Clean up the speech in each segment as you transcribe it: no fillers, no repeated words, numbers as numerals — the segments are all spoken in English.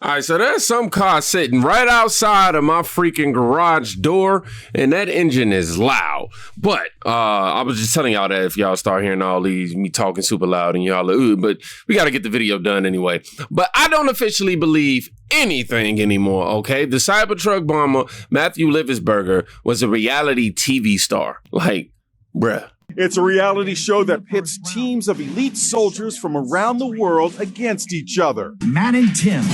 All right, so there's some car sitting right outside of my freaking garage door, and that engine is loud. But I was just telling y'all that if y'all start hearing all these, me talking super loud, and y'all like, ooh, but we got to get the video done anyway. But I don't officially believe anything anymore, okay? The Cybertruck bomber, Matthew Livisberger, was a reality TV star. Like, bruh. It's a reality show that pits teams of elite soldiers from around the world against each other. Matt and Tim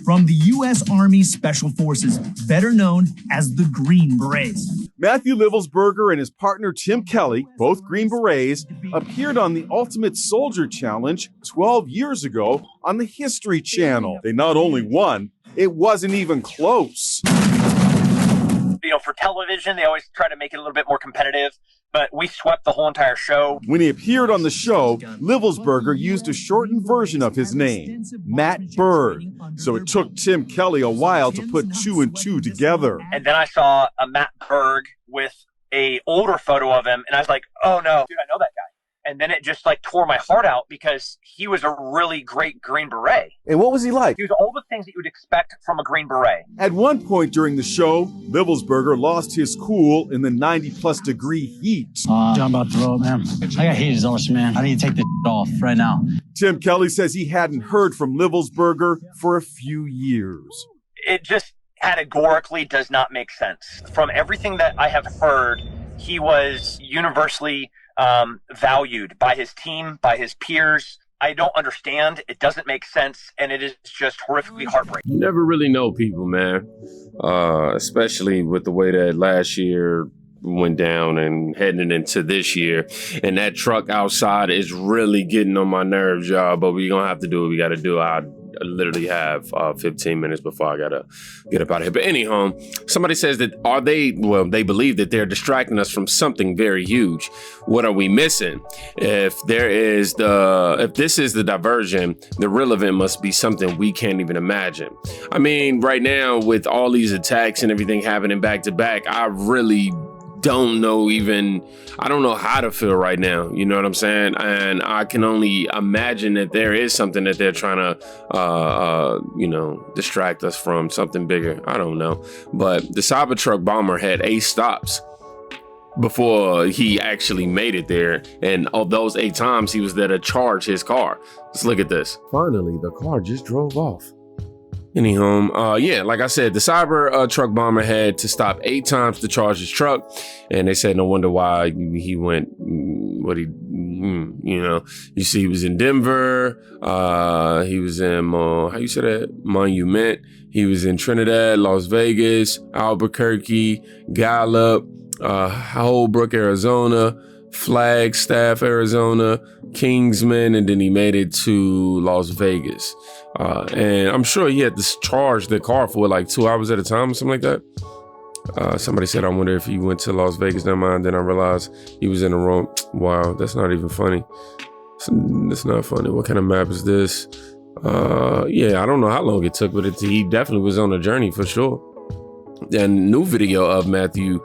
from the U.S. Army Special Forces, better known as the Green Berets. Matthew Livisberger and his partner Tim Kelly, both Green Berets, appeared on the Ultimate Soldier Challenge 12 years ago on the History Channel. They not only won, it wasn't even close. You know, for television, they always try to make it a little bit more competitive, but we swept the whole entire show. When he appeared on the show, Livisberger used a shortened version of his name, Matt Bird. So it took Tim Kelly a while to put 2 and 2 together. And then I saw a Matt Berg with a older photo of him, and I was like, oh no, dude, I know that guy. And then it just like tore my heart out because he was a really great Green Beret. And what was he like? He was all the things that you would expect from a Green Beret. At one point during the show, Livisberger lost his cool in the 90-plus degree heat. I'm about to throw up, man. I got heat exhaustion, man. I need to take the off right now. Tim Kelly says he hadn't heard from Livisberger for a few years. It just categorically does not make sense. From everything that I have heard, he was universally valued by his team, by his peers. I don't understand. It doesn't make sense, and it is just horrifically heartbreaking. You never really know people, man, especially with the way that last year went down and heading into this year. And that truck outside is really getting on my nerves, y'all, but we're going to have to do what we got to do. I literally have 15 minutes before I got to get up out of here. But anyhow, somebody says that they believe that they're distracting us from something very huge. What are we missing? If this is the diversion, the real event must be something we can't even imagine. I mean, right now with all these attacks and everything happening back to back, I really don't know how to feel right now. You know what I'm saying? And I can only imagine that there is something that they're trying to, distract us from, something bigger. I don't know. But the Cybertruck bomber had 8 stops before he actually made it there. And of those 8 times, he was there to charge his car. Let's look at this. Finally, the car just drove off. Anyhow, like I said, the Cybertruck bomber had to stop 8 times to charge his truck, and they said no wonder why he went. You see, he was in Denver. He was in Monument. He was in Trinidad, Las Vegas, Albuquerque, Gallup, Holbrook, Arizona, Flagstaff, Arizona, Kingsman, and then he made it to Las Vegas. And I'm sure he had to charge the car for like 2 hours at a time or something like that. Somebody said, I wonder if he went to Las Vegas. Never mind. Then I realized he was in the wrong. Wow, that's not even funny. That's not funny. What kind of map is this? I don't know how long it took, but he definitely was on a journey for sure. And new video of Matthew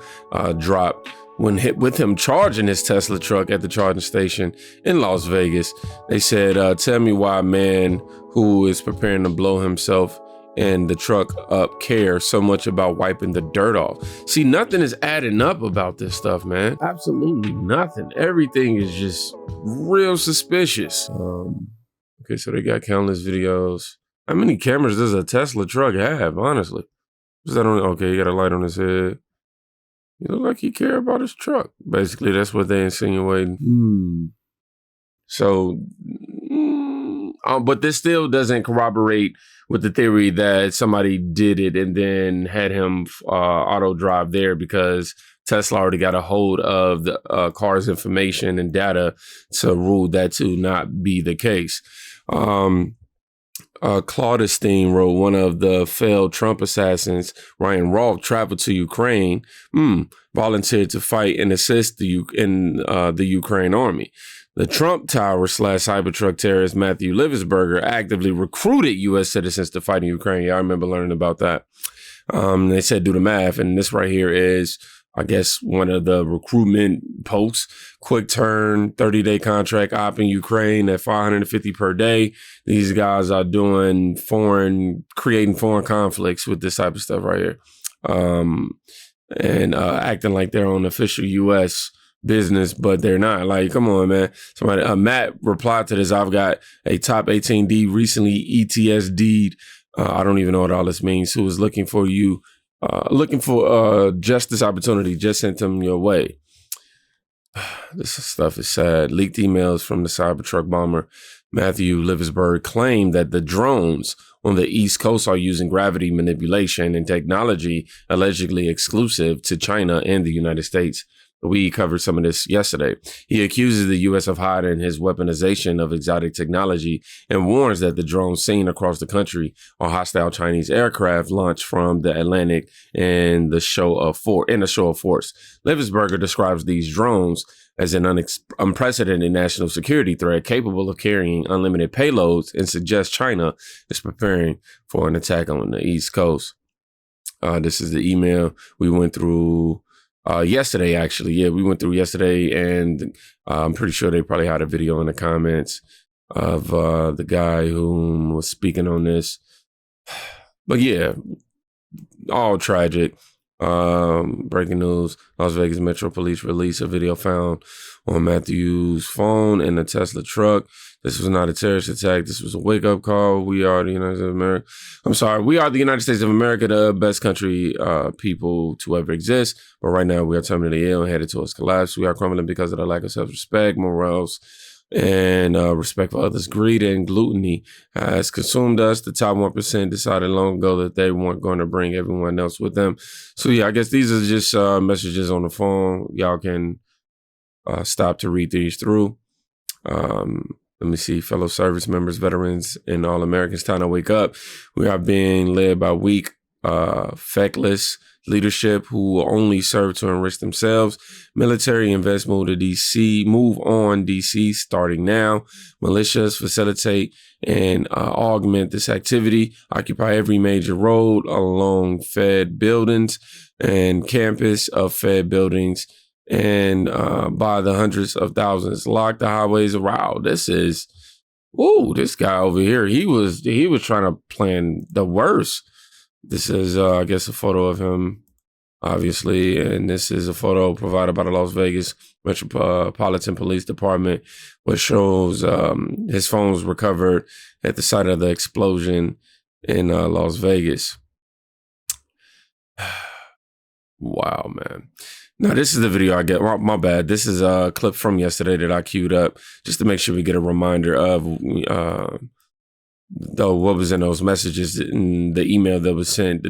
dropped with him charging his Tesla truck at the charging station in Las Vegas. They said, tell me why a man who is preparing to blow himself and the truck up care so much about wiping the dirt off. See, nothing is adding up about this stuff, man. Absolutely nothing. Everything is just real suspicious. Okay, so they got countless videos. How many cameras does a Tesla truck have, honestly? Is that on? Okay, he got a light on his head. You look like he care about his truck. Basically, that's what they insinuating. So, but this still doesn't corroborate with the theory that somebody did it and then had him auto drive there because Tesla already got a hold of the car's information and data to rule that to not be the case. Claudius Steen wrote, one of the failed Trump assassins, Ryan Roth, traveled to Ukraine, volunteered to fight and assist the Ukraine army. The Trump Tower / Cybertruck terrorist Matthew Livisberger actively recruited U.S. citizens to fight in Ukraine. Yeah, I remember learning about that. They said do the math, and this right here is I guess one of the recruitment posts. Quick turn, 30-day contract op in Ukraine at $550 per day. These guys are doing creating foreign conflicts with this type of stuff right here. And acting like they're on official U.S. business, but they're not. Like, come on, man. Somebody, Matt replied to this. I've got a top 18D recently ETSD'd. I don't even know what all this means. Who was looking for just this opportunity. Just sent them your way. This stuff is sad. Leaked emails from the Cybertruck bomber Matthew Liversberg claimed that the drones on the East Coast are using gravity manipulation and technology allegedly exclusive to China and the United States. We covered some of this yesterday. He accuses the U.S. of hiding his weaponization of exotic technology and warns that the drones seen across the country are hostile Chinese aircraft launched from the Atlantic in a show of force. Liversberger describes these drones as an unprecedented national security threat capable of carrying unlimited payloads and suggests China is preparing for an attack on the East Coast. This is the email we went through yesterday, actually. Yeah, we went through yesterday, and I'm pretty sure they probably had a video in the comments of the guy who was speaking on this. But yeah, all tragic. Breaking news, Las Vegas Metro Police released a video found on Matthew's phone in a Tesla truck. This was not a terrorist attack. This was a wake-up call. We are the United States of America. We are the United States of America, the best country people to ever exist. But right now, we are terminally ill and headed towards collapse. We are crumbling because of the lack of self-respect, morals, and respect for others. Greed and gluttony has consumed us. The top 1% decided long ago that they weren't going to bring everyone else with them. So yeah, I guess these are just messages on the phone. Y'all can stop to read these through. Let me see. Fellow service members, veterans, and all Americans, time to wake up. We are being led by weak, feckless leadership who only serve to enrich themselves. Military invest move to DC. Move on DC starting now. Militias facilitate and augment this activity. Occupy every major road along Fed buildings and campus of Fed buildings and by the hundreds of thousands. Lock the highways around. This guy over here, he was trying to plan the worst. This is, I guess, a photo of him, obviously, and this is a photo provided by the Las Vegas Metropolitan Police Department, which shows his phone was recovered at the site of the explosion in Las Vegas. Wow, man. Now, this is the video I get. My bad. This is a clip from yesterday that I queued up just to make sure we get a reminder of what was in those messages in the email that was sent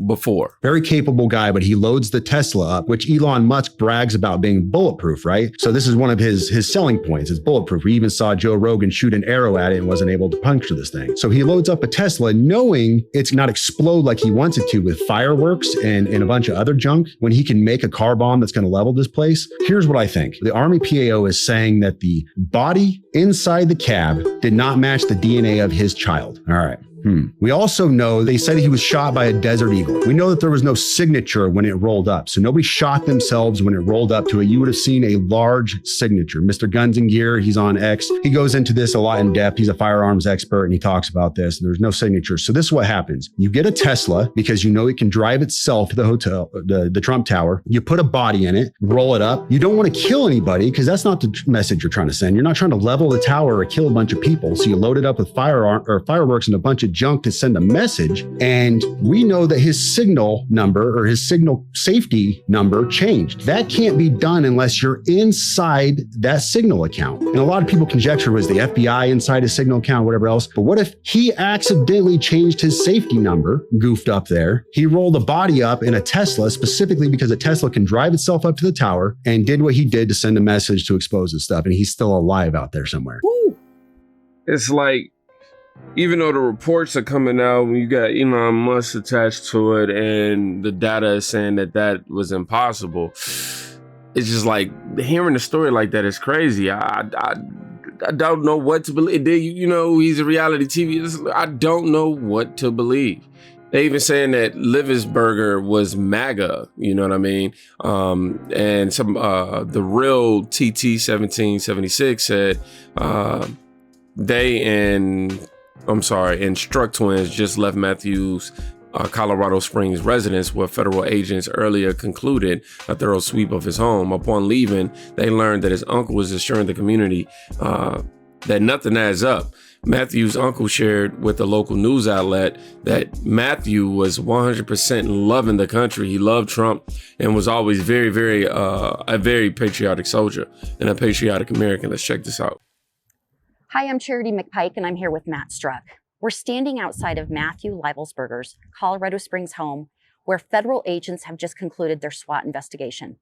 before. Very capable guy, but he loads the Tesla up, which Elon Musk brags about being bulletproof, right? So this is one of his selling points. It's bulletproof. We even saw Joe Rogan shoot an arrow at it and wasn't able to puncture this thing. So he loads up a Tesla knowing it's not explode like he wants it to with fireworks and a bunch of other junk when he can make a car bomb that's going to level this place. Here's what I think. The Army PAO is saying that the body inside the cab did not match the DNA of his child. All right. We also know they said he was shot by a desert eagle. We know that there was no signature when it rolled up. So nobody shot themselves when it rolled up to it. You would have seen a large signature. Mr. Guns and Gear, he's on X. He goes into this a lot in depth. He's a firearms expert and he talks about this. There's no signature. So this is what happens. You get a Tesla because you know it can drive itself to the hotel, the Trump Tower. You put a body in it, roll it up. You don't want to kill anybody because that's not the message you're trying to send. You're not trying to level the tower or kill a bunch of people. So you load it up with fireworks and a bunch of junk to send a message. And we know that his signal number or his signal safety number changed. That can't be done unless you're inside that signal account. And a lot of people conjecture, was the FBI inside his signal account, whatever else. But what if he accidentally changed his safety number, goofed up there? He rolled a body up in a Tesla specifically because a Tesla can drive itself up to the tower and did what he did to send a message to expose his stuff. And he's still alive out there somewhere. Woo. It's like, even though the reports are coming out, when you got Elon Musk attached to it and the data is saying that was impossible, it's just like hearing a story like that is crazy. I don't know what to believe. You know, he's a reality TV. I don't know what to believe. They even saying that Livisberger was MAGA, you know what I mean? And some the real TT 1776 said they and Struck twins just left Matthews Colorado Springs residence, where federal agents earlier concluded a thorough sweep of his home. Upon leaving, they learned that his uncle was assuring the community that nothing adds up. Matthew's uncle shared with the local news outlet that Matthew was 100% loving the country. He loved Trump and was always a very patriotic soldier and a patriotic American. Let's check this out. Hi, I'm Charity McPike, and I'm here with Matt Struck. We're standing outside of Matthew Leibelsberger's Colorado Springs home, where federal agents have just concluded their SWAT investigation.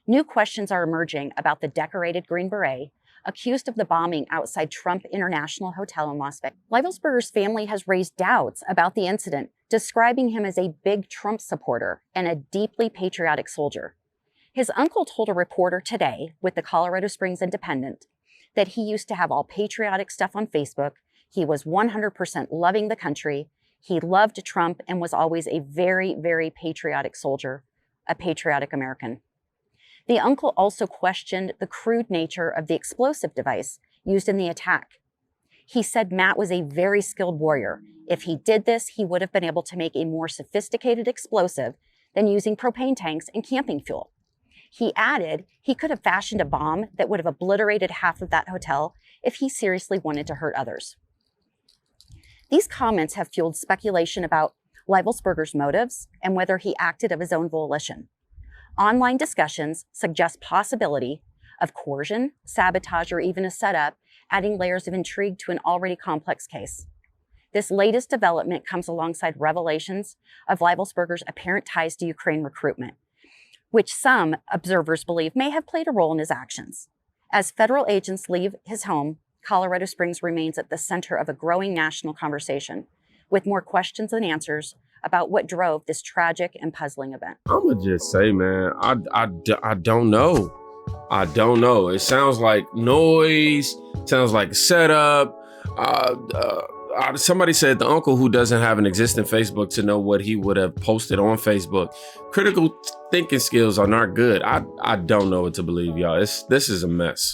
New questions are emerging about the decorated Green Beret, accused of the bombing outside Trump International Hotel in Las Vegas. Leibelsberger's family has raised doubts about the incident, describing him as a big Trump supporter and a deeply patriotic soldier. His uncle told a reporter today with the Colorado Springs Independent that he used to have all patriotic stuff on Facebook. He was 100% loving the country. He loved Trump and was always a very, very patriotic soldier, a patriotic American. The uncle also questioned the crude nature of the explosive device used in the attack. He said Matt was a very skilled warrior. If he did this, he would have been able to make a more sophisticated explosive than using propane tanks and camping fuel. He added he could have fashioned a bomb that would have obliterated half of that hotel if he seriously wanted to hurt others. These comments have fueled speculation about Leibelsberger's motives and whether he acted of his own volition. Online discussions suggest possibility of coercion, sabotage, or even a setup, adding layers of intrigue to an already complex case. This latest development comes alongside revelations of Leibelsberger's apparent ties to Ukraine recruitment, which some observers believe may have played a role in his actions. As federal agents leave his home, Colorado Springs remains at the center of a growing national conversation, with more questions than answers about what drove this tragic and puzzling event. I'm gonna just say, man, I don't know. I don't know. It sounds like noise, sounds like setup. Somebody said the uncle who doesn't have an existing Facebook to know what he would have posted on Facebook. Critical thinking skills are not good. I don't know what to believe, y'all. This is a mess.